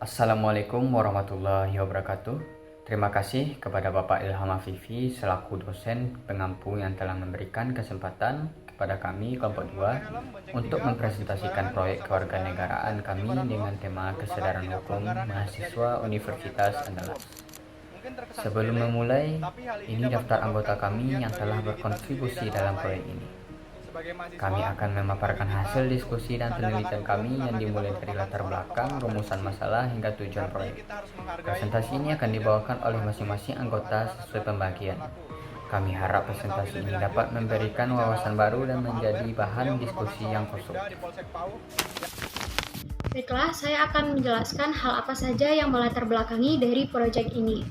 Assalamualaikum warahmatullahi wabarakatuh. Terima kasih kepada Bapak Ilham Afifi selaku dosen pengampu yang telah memberikan kesempatan kepada kami kelompok 2 untuk mempresentasikan proyek kewarganegaraan kami dengan tema kesadaran hukum mahasiswa Universitas Andalas. Sebelum memulai, ini daftar anggota kami yang telah berkontribusi dalam proyek ini. Kami akan memaparkan hasil diskusi dan penelitian kami yang dimulai dari latar belakang, rumusan masalah, hingga tujuan proyek. Presentasi ini akan dibawakan oleh masing-masing anggota sesuai pembagian. Kami harap presentasi ini dapat memberikan wawasan baru dan menjadi bahan diskusi yang konstruktif. Baiklah, saya akan menjelaskan hal apa saja yang melatar belakangi dari proyek ini.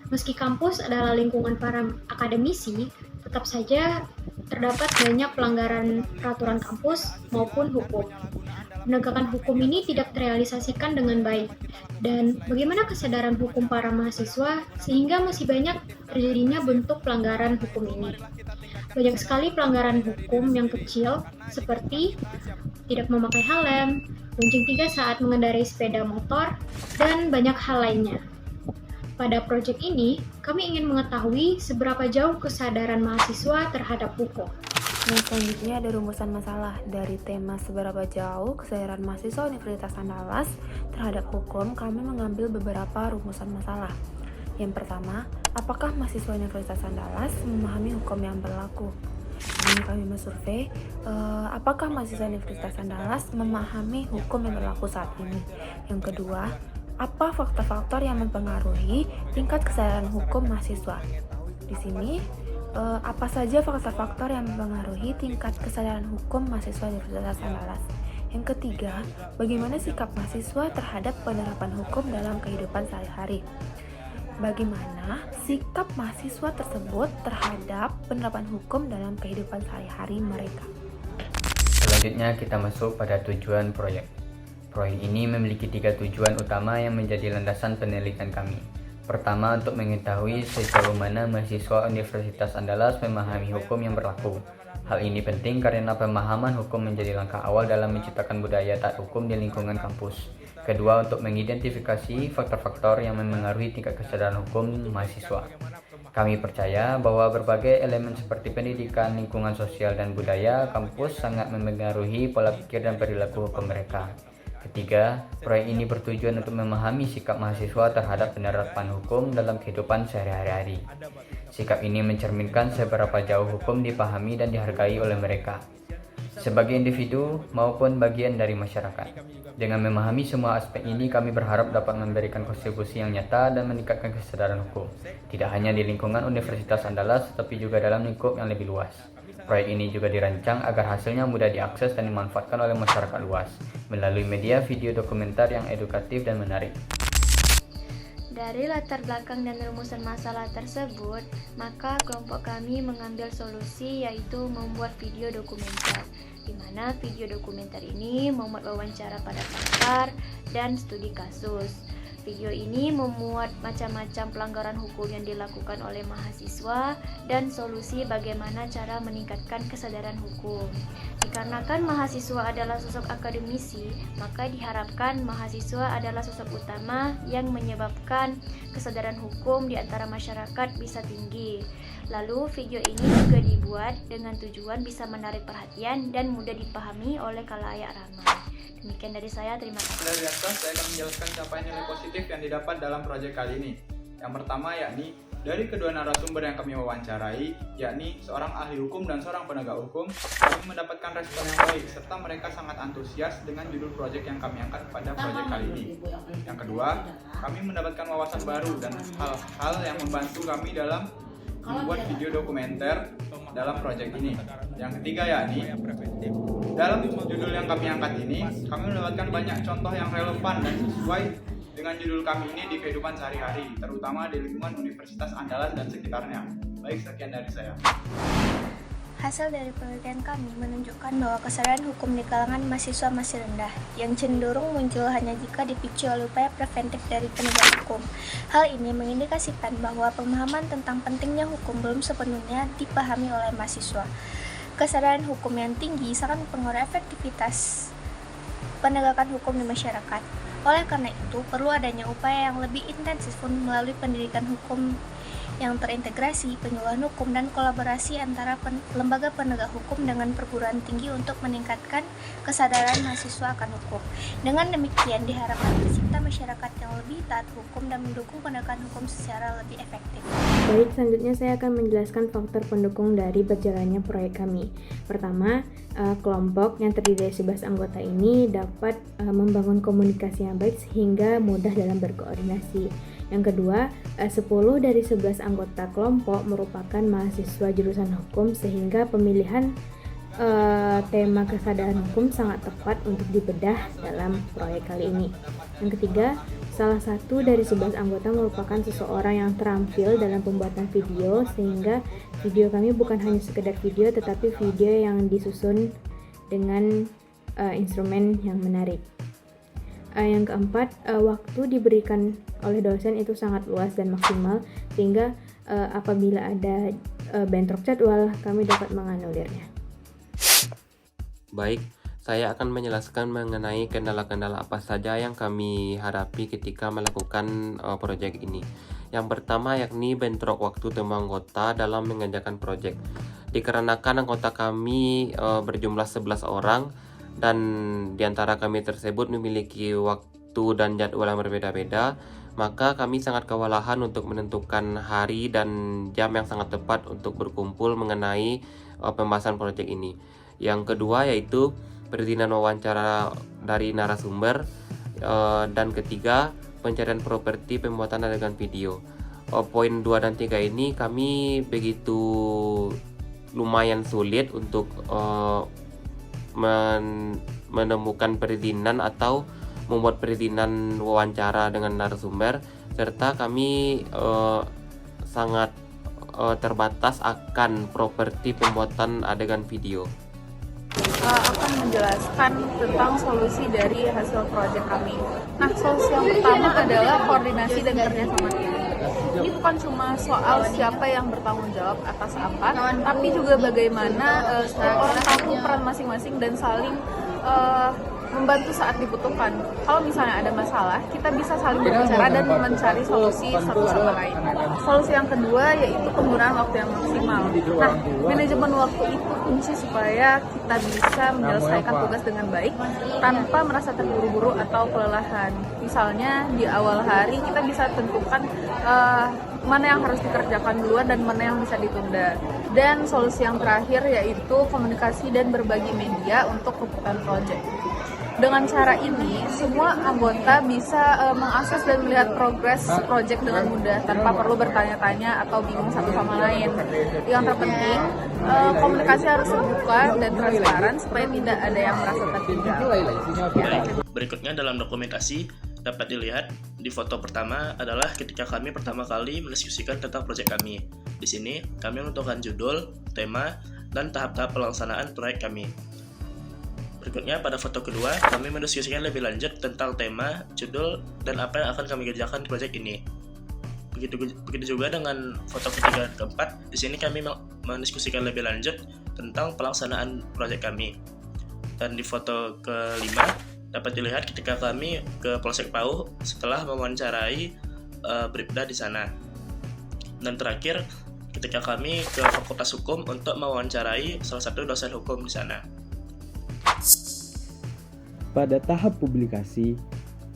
Meski kampus adalah lingkungan para akademisi, tetap saja terdapat banyak pelanggaran peraturan kampus maupun hukum. Penegakan hukum ini tidak terrealisasikan dengan baik. Dan bagaimana kesadaran hukum para mahasiswa sehingga masih banyak terjadinya bentuk pelanggaran hukum ini. Banyak sekali pelanggaran hukum yang kecil seperti tidak memakai helm, bonceng 3 saat mengendarai sepeda motor, dan banyak hal lainnya. Pada proyek ini, kami ingin mengetahui seberapa jauh kesadaran mahasiswa terhadap hukum. Dan selanjutnya ada rumusan masalah. Dari tema seberapa jauh kesadaran mahasiswa Universitas Andalas terhadap hukum, kami mengambil beberapa rumusan masalah. Yang pertama, apakah mahasiswa Universitas Andalas memahami hukum yang berlaku? Ini kami mensurvei apakah mahasiswa Universitas Andalas memahami hukum yang berlaku saat ini. Yang kedua, apa faktor-faktor yang mempengaruhi tingkat kesadaran hukum mahasiswa? Di sini, apa saja faktor-faktor yang mempengaruhi tingkat kesadaran hukum mahasiswa Universitas Andalas? Yang ketiga, bagaimana sikap mahasiswa terhadap penerapan hukum dalam kehidupan sehari-hari? Bagaimana sikap mahasiswa tersebut terhadap penerapan hukum dalam kehidupan sehari-hari mereka? Selanjutnya kita masuk pada tujuan proyek. Proyek ini memiliki 3 tujuan utama yang menjadi landasan penelitian kami. Pertama, untuk mengetahui sejauh mana mahasiswa Universitas Andalas memahami hukum yang berlaku. Hal ini penting karena pemahaman hukum menjadi langkah awal dalam menciptakan budaya taat hukum di lingkungan kampus. Kedua, untuk mengidentifikasi faktor-faktor yang memengaruhi tingkat kesadaran hukum mahasiswa. Kami percaya bahwa berbagai elemen seperti pendidikan, lingkungan sosial, dan budaya kampus sangat memengaruhi pola pikir dan perilaku hukum mereka. Ketiga, proyek ini bertujuan untuk memahami sikap mahasiswa terhadap penerapan hukum dalam kehidupan sehari-hari. Sikap ini mencerminkan seberapa jauh hukum dipahami dan dihargai oleh mereka, sebagai individu maupun bagian dari masyarakat. Dengan memahami semua aspek ini, kami berharap dapat memberikan kontribusi yang nyata dan meningkatkan kesadaran hukum, tidak hanya di lingkungan Universitas Andalas, tetapi juga dalam lingkup yang lebih luas. Proyek ini juga dirancang agar hasilnya mudah diakses dan dimanfaatkan oleh masyarakat luas, melalui media video dokumenter yang edukatif dan menarik. Dari latar belakang dan rumusan masalah tersebut, maka kelompok kami mengambil solusi yaitu membuat video dokumenter, di mana video dokumenter ini memuat wawancara pada pakar dan studi kasus. Video ini memuat macam-macam pelanggaran hukum yang dilakukan oleh mahasiswa dan solusi bagaimana cara meningkatkan kesadaran hukum. Dikarenakan mahasiswa adalah sosok akademisi, maka diharapkan mahasiswa adalah sosok utama yang menyebabkan kesadaran hukum di antara masyarakat bisa tinggi. Lalu video ini juga dibuat dengan tujuan bisa menarik perhatian dan mudah dipahami oleh khalayak ramai. Demikian dari saya, terima kasih. Dari atas, saya akan menjelaskan capaian nilai positif yang didapat dalam proyek kali ini. Yang pertama yakni dari kedua narasumber yang kami wawancarai, yakni seorang ahli hukum dan seorang penegak hukum, kami mendapatkan respon yang baik serta mereka sangat antusias dengan judul proyek yang kami angkat pada proyek kali ini. Yang kedua, kami mendapatkan wawasan baru dan hal-hal yang membantu kami dalam membuat video dokumenter dalam proyek ini. Yang ketiga yakni dalam judul yang kami angkat ini, kami mendapatkan banyak contoh yang relevan dan sesuai dengan judul kami ini di kehidupan sehari-hari, terutama di lingkungan Universitas Andalas dan sekitarnya. Baik, sekian dari saya. Hasil dari penelitian kami menunjukkan bahwa kesadaran hukum di kalangan mahasiswa masih rendah, yang cenderung muncul hanya jika dipicu oleh upaya preventif dari penegak hukum. Hal ini mengindikasikan bahwa pemahaman tentang pentingnya hukum belum sepenuhnya dipahami oleh mahasiswa. Kesadaran hukum yang tinggi sangat mempengaruhi efektivitas penegakan hukum di masyarakat. Oleh karena itu, perlu adanya upaya yang lebih intensif melalui pendidikan hukum yang terintegrasi, penyuluhan hukum, dan kolaborasi antara lembaga penegak hukum dengan perguruan tinggi untuk meningkatkan kesadaran mahasiswa akan hukum. Dengan demikian diharapkan tercipta masyarakat yang lebih taat hukum dan mendukung penegakan hukum secara lebih efektif. Baik, selanjutnya saya akan menjelaskan faktor pendukung dari berjalannya proyek kami. Pertama, kelompok yang terdiri dari 11 anggota ini dapat membangun komunikasi yang baik sehingga mudah dalam berkoordinasi. Yang kedua, 10 dari 11 anggota kelompok merupakan mahasiswa jurusan hukum sehingga pemilihan tema kesadaran hukum sangat tepat untuk dibedah dalam proyek kali ini. Yang ketiga, salah satu dari 11 anggota merupakan seseorang yang terampil dalam pembuatan video sehingga video kami bukan hanya sekedar video tetapi video yang disusun dengan instrumen yang menarik. Yang keempat, waktu diberikan oleh dosen itu sangat luas dan maksimal sehingga apabila ada bentrok jadwal kami dapat menganulirnya. Baik, saya akan menjelaskan mengenai kendala-kendala apa saja yang kami hadapi ketika melakukan proyek ini. Yang pertama yakni bentrok waktu temu anggota dalam mengerjakan proyek. Dikarenakan anggota kami berjumlah 11 orang dan diantara kami tersebut memiliki waktu dan jadwal yang berbeda-beda, maka kami sangat kewalahan untuk menentukan hari dan jam yang sangat tepat untuk berkumpul mengenai pembahasan proyek ini. Yang kedua yaitu perizinan wawancara dari narasumber, dan ketiga pencarian properti pembuatan adegan video. Poin 2 dan 3 ini kami begitu lumayan sulit untuk menemukan perizinan atau membuat perizinan wawancara dengan narasumber, serta kami sangat terbatas akan properti pembuatan adegan video. Akan menjelaskan tentang solusi dari hasil proyek kami. Nah, solusi yang pertama adalah koordinasi dan kerjasama tim. Ini bukan cuma soal siapa yang bertanggung jawab atas apa, tapi juga bagaimana setiap orang tahu peran masing-masing dan saling membantu saat dibutuhkan. Kalau misalnya ada masalah, kita bisa saling berbicara dan mencari solusi satu sama lain. Solusi yang kedua yaitu penggunaan waktu yang maksimal. Nah, manajemen waktu itu kunci supaya kita bisa menyelesaikan tugas dengan baik tanpa merasa terburu-buru atau kelelahan. Misalnya di awal hari kita bisa tentukan mana yang harus dikerjakan duluan dan mana yang bisa ditunda. Dan solusi yang terakhir yaitu komunikasi dan berbagi media untuk keputusan proyek. Dengan cara ini, semua anggota bisa mengakses dan melihat progres proyek dengan mudah tanpa perlu bertanya-tanya atau bingung satu sama lain. Yang terpenting, komunikasi harus terbuka dan transparan supaya tidak ada yang merasa tertinggal. Berikutnya dalam dokumentasi dapat dilihat di foto pertama adalah ketika kami pertama kali mendiskusikan tentang proyek kami. Di sini kami menentukan judul, tema, dan tahap-tahap pelaksanaan proyek kami. Berikutnya pada foto kedua, kami mendiskusikan lebih lanjut tentang tema, judul, dan apa yang akan kami kerjakan di proyek ini. Begitu juga dengan foto ketiga dan keempat, di sini kami mendiskusikan lebih lanjut tentang pelaksanaan proyek kami. Dan di foto kelima, dapat dilihat ketika kami ke Polsek Pauh setelah mewawancarai Bribda di sana. Dan terakhir, ketika kami ke Fakultas Hukum untuk mewawancarai salah satu dosen hukum di sana. Pada tahap publikasi,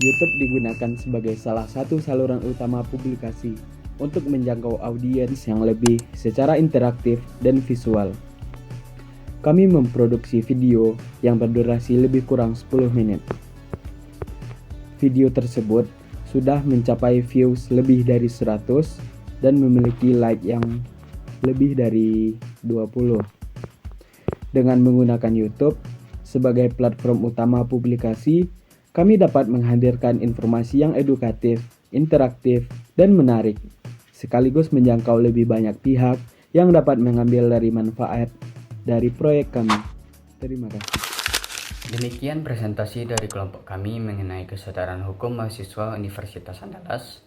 YouTube digunakan sebagai salah satu saluran utama publikasi untuk menjangkau audiens yang lebih secara interaktif dan visual. Kami memproduksi video yang berdurasi lebih kurang 10 menit. Video tersebut sudah mencapai views lebih dari 100 dan memiliki like yang lebih dari 20. Dengan menggunakan YouTube sebagai platform utama publikasi, kami dapat menghadirkan informasi yang edukatif, interaktif, dan menarik, sekaligus menjangkau lebih banyak pihak yang dapat mengambil dari manfaat dari proyek kami. Terima kasih. Demikian presentasi dari kelompok kami mengenai kesadaran hukum mahasiswa Universitas Andalas.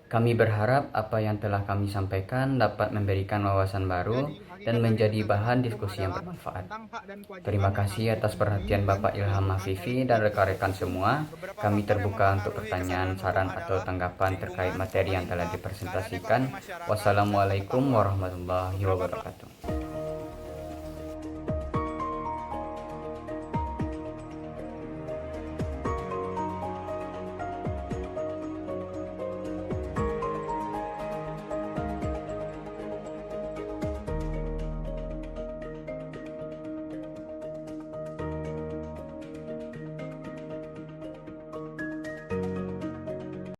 Kami berharap apa yang telah kami sampaikan dapat memberikan wawasan baru dan menjadi bahan diskusi yang bermanfaat. Terima kasih atas perhatian Bapak Ilham Afifi dan rekan-rekan semua. Kami terbuka untuk pertanyaan, saran, atau tanggapan terkait materi yang telah dipresentasikan. Wassalamualaikum warahmatullahi wabarakatuh.